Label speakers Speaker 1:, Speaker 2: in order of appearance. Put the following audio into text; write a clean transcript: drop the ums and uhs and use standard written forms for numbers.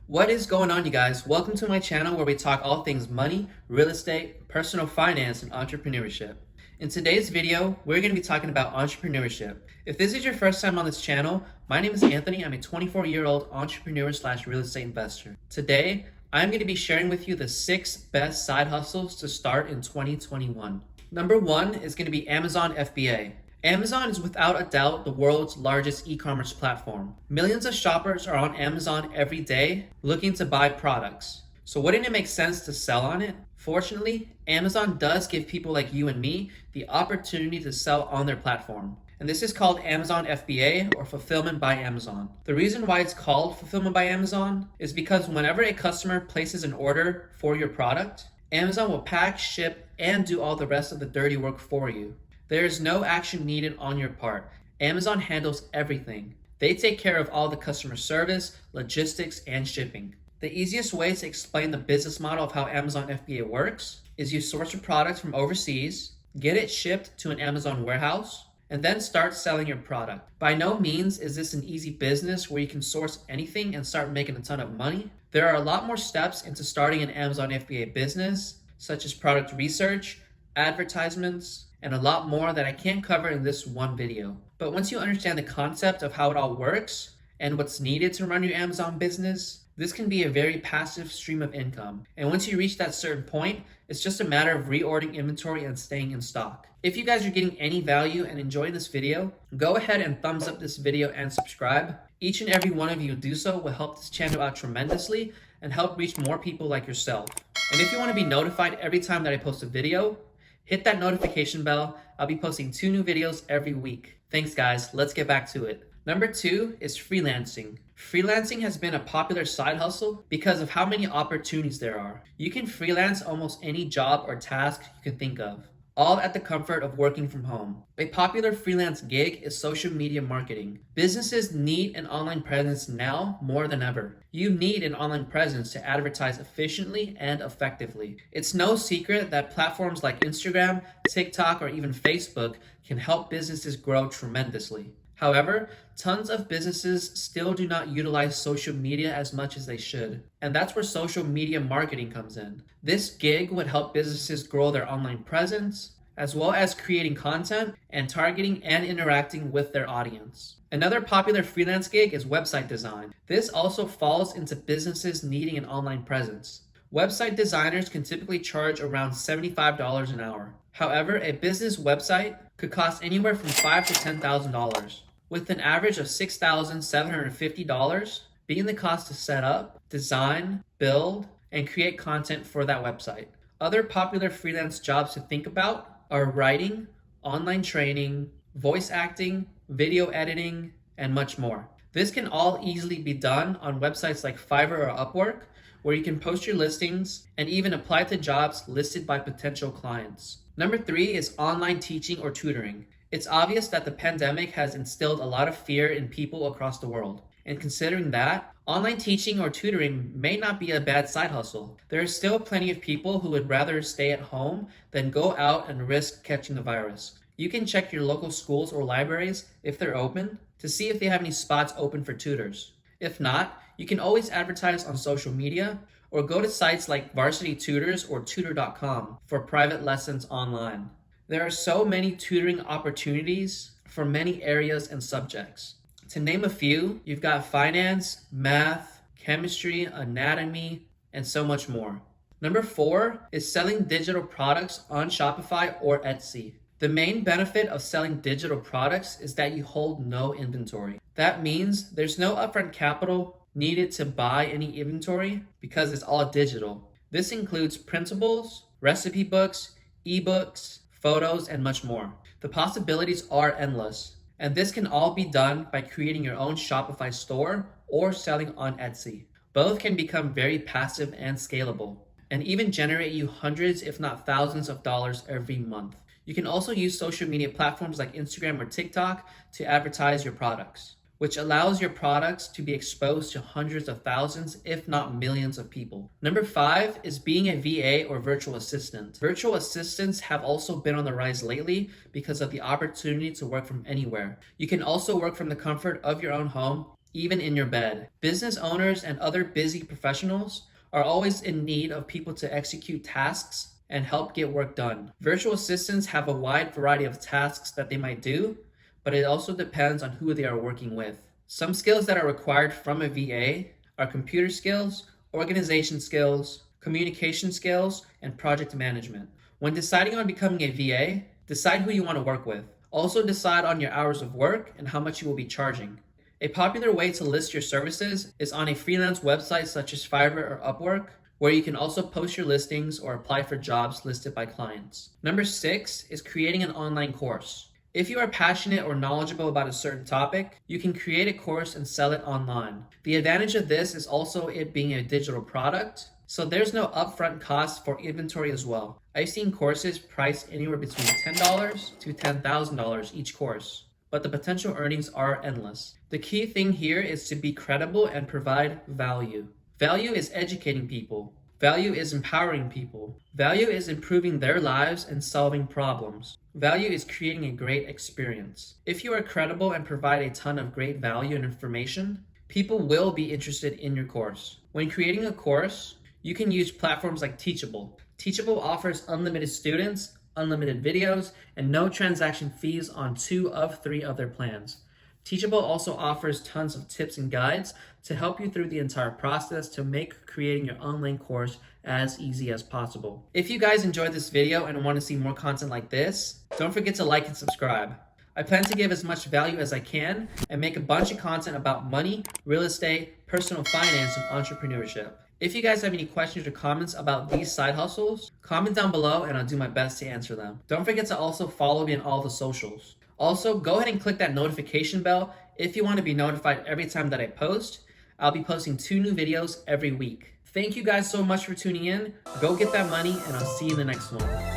Speaker 1: What is going on, you guys? Welcome to my channel where we talk all things money, real estate, personal finance, and entrepreneurship. In today's video, we're going to be talking about entrepreneurship. If this is your first time on this channel, my name is Anthony. I'm a 24-year-old entrepreneur slash real estate investor. Today, I'm going to be sharing with you the 6 best side hustles to start in 2021. Number 1 is going to be Amazon FBA. Amazon is without a doubt the world's largest e-commerce platform. Millions of shoppers are on Amazon every day looking to buy products. So wouldn't it make sense to sell on it? Fortunately, Amazon does give people like you and me the opportunity to sell on their platform. And this is called Amazon FBA, or Fulfillment by Amazon. The reason why it's called Fulfillment by Amazon is because whenever a customer places an order for your product, Amazon will pack, ship, and do all the rest of the dirty work for you. There is no action needed on your part. Amazon handles everything. They take care of all the customer service, logistics, and shipping. The easiest way to explain the business model of how Amazon FBA works is you source your product from overseas, get it shipped to an Amazon warehouse, and then start selling your product. By no means is this an easy business where you can source anything and start making a ton of money. There are a lot more steps into starting an Amazon FBA business, such as product research, advertisements, and a lot more that I can't cover in this one video. But once you understand the concept of how it all works and what's needed to run your Amazon business, this can be a very passive stream of income. And once you reach that certain point, it's just a matter of reordering inventory and staying in stock. If you guys are getting any value and enjoying this video, go ahead and thumbs up this video and subscribe. Each and every one of you who do so will help this channel out tremendously and help reach more people like yourself. And if you want to be notified every time that I post a video, hit that notification bell. I'll be posting 2 new videos every week. Thanks guys, let's get back to it. Number 2 is freelancing. Freelancing has been a popular side hustle because of how many opportunities there are. You can freelance almost any job or task you can think of, all at the comfort of working from home. A popular freelance gig is social media marketing. Businesses need an online presence now more than ever. You need an online presence to advertise efficiently and effectively. It's no secret that platforms like Instagram, TikTok, or even Facebook can help businesses grow tremendously. However, tons of businesses still do not utilize social media as much as they should. And that's where social media marketing comes in. This gig would help businesses grow their online presence, as well as creating content and targeting and interacting with their audience. Another popular freelance gig is website design. This also falls into businesses needing an online presence. Website designers can typically charge around $75 an hour. However, a business website could cost anywhere from $5,000 to $10,000, with an average of $6,750 being the cost to set up, design, build, and create content for that website. Other popular freelance jobs to think about are writing, online training, voice acting, video editing, and much more. This can all easily be done on websites like Fiverr or Upwork, where you can post your listings and even apply to jobs listed by potential clients. Number 3 is online teaching or tutoring. It's obvious that the pandemic has instilled a lot of fear in people across the world. And considering that, online teaching or tutoring may not be a bad side hustle. There are still plenty of people who would rather stay at home than go out and risk catching the virus. You can check your local schools or libraries, if they're open, to see if they have any spots open for tutors. If not, you can always advertise on social media or go to sites like Varsity Tutors or tutor.com for private lessons online. There are so many tutoring opportunities for many areas and subjects. To name a few, you've got finance, math, chemistry, anatomy, and so much more. Number 4 is selling digital products on Shopify or Etsy. The main benefit of selling digital products is that you hold no inventory. That means there's no upfront capital needed to buy any inventory because it's all digital. This includes printables, recipe books, ebooks, photos, and much more. The possibilities are endless, and this can all be done by creating your own Shopify store or selling on Etsy. Both can become very passive and scalable, and even generate you hundreds if not thousands of dollars every month. You can also use social media platforms like Instagram or TikTok to advertise your products, which allows your products to be exposed to hundreds of thousands, if not millions of people. Number 5 is being a VA or virtual assistant. Virtual assistants have also been on the rise lately because of the opportunity to work from anywhere. You can also work from the comfort of your own home, even in your bed. Business owners and other busy professionals are always in need of people to execute tasks and help get work done. Virtual assistants have a wide variety of tasks that they might do, but it also depends on who they are working with. Some skills that are required from a VA are computer skills, organization skills, communication skills, and project management. When deciding on becoming a VA, decide who you want to work with. Also decide on your hours of work and how much you will be charging. A popular way to list your services is on a freelance website such as Fiverr or Upwork, where you can also post your listings or apply for jobs listed by clients. Number 6 is creating an online course. If you are passionate or knowledgeable about a certain topic, you can create a course and sell it online. The advantage of this is also it being a digital product, so there's no upfront cost for inventory as well. I've seen courses priced anywhere between $10 to $10,000 each course, but the potential earnings are endless. The key thing here is to be credible and provide value. Value is educating people. Value is empowering people. Value is improving their lives and solving problems. Value is creating a great experience. If you are credible and provide a ton of great value and information, people will be interested in your course. When creating a course, you can use platforms like Teachable. Teachable offers unlimited students, unlimited videos, and no transaction fees on 2 of 3 of their plans. Teachable also offers tons of tips and guides to help you through the entire process to make creating your online course as easy as possible. If you guys enjoyed this video and want to see more content like this, don't forget to like and subscribe. I plan to give as much value as I can and make a bunch of content about money, real estate, personal finance, and entrepreneurship. If you guys have any questions or comments about these side hustles, comment down below and I'll do my best to answer them. Don't forget to also follow me on all the socials. Also, go ahead and click that notification bell if you want to be notified every time that I post. I'll be posting 2 new videos every week. Thank you guys so much for tuning in. Go get that money and I'll see you in the next one.